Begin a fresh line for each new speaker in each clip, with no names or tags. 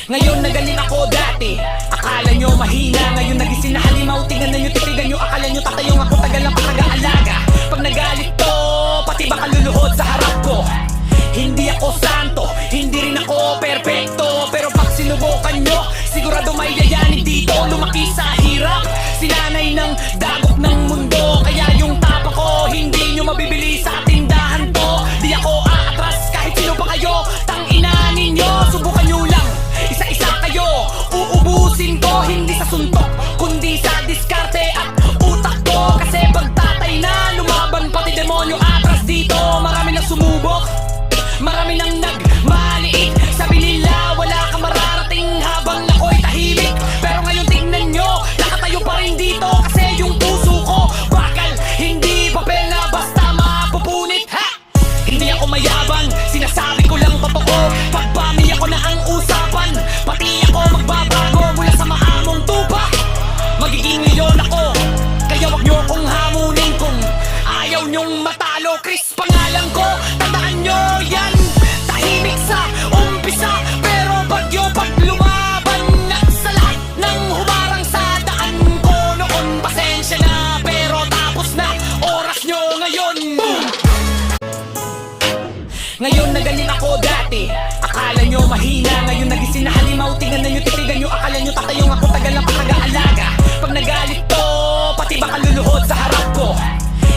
Ngayon nagaling ako dati, akala nyo mahina. Ngayon nagising na halimaw, tingnan na nyo, titigan nyo. Akala nyo tatayong ako, tagal lang pag-aalaga. Pag nagalit to, pati ba kaluluhod sa harap ko. Hindi ako santo, hindi rin ako perpekto. Pero pag sinubukan nyo, sigurado may yayanin dito. Lumaki sa hirap, sinanay ng dagok ng mundo. Kaya yung tapa ko, hindi nyo mabibili sa tindahan to. Di ako aatras kahit sino pa kayo, tangina ninyo. Subukan nyo lang, isa-isa kayo. Uubusin ko, hindi sa suntok, kundi sa diskarte at utak ko. Kasi pagtatay na, lumaban pati demonyo atras dito. Marami nang sumubok, marami nang nagmaliit. Sabi nila wala kang mararating habang ako'y tahimik. Pero ngayon tingnan nyo, nakatayo pa rin dito. Kasi yung puso ko bakal, hindi papel na basta mapupunit. Ha! Hindi ako mayabang, sinasabi ko lang totoo. Pagpami ako na ang usapan, pati ako magbabago mula sa maamong tupa. Magiging milyon ako, kaya wag nyo akong hamunin kung ayaw nyong matalo. Chris pangalan ko, tandaan nyo yan. Tahimik sa umpisa, pero bagyo pag lumaban. At sa lahat ng humarang sa daan ko noon, pasensya na, pero tapos na oras nyo ngayon. Boom! Ngayon nagaling ako dati, akala nyo mahina. Ngayon nagising na halimaw, tingnan na nyo, titigan nyo. Akala nyo tatayong ako, tagal lang pag-aalaga. Pag nagalit to, pati ba kaluluhod sa harap ko.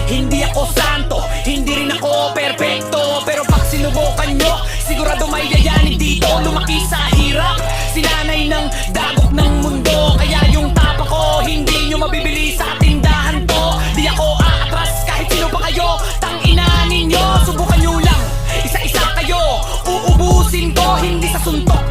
Hindi ako santo, hindi rin ako perpekto. Pero pag sinubukan nyo, sigurado may yayanin dito. Lumaki sa hirap, sinanay ng dagok ng mundo. Kaya yung tapa ko, hindi nyo mabibili sa tindahan to. Di ako aatras kahit sino pa kayo, tangina ninyo. Subukan nyo lang, isa-isa kayo. Uubusin ko, hindi sa suntok,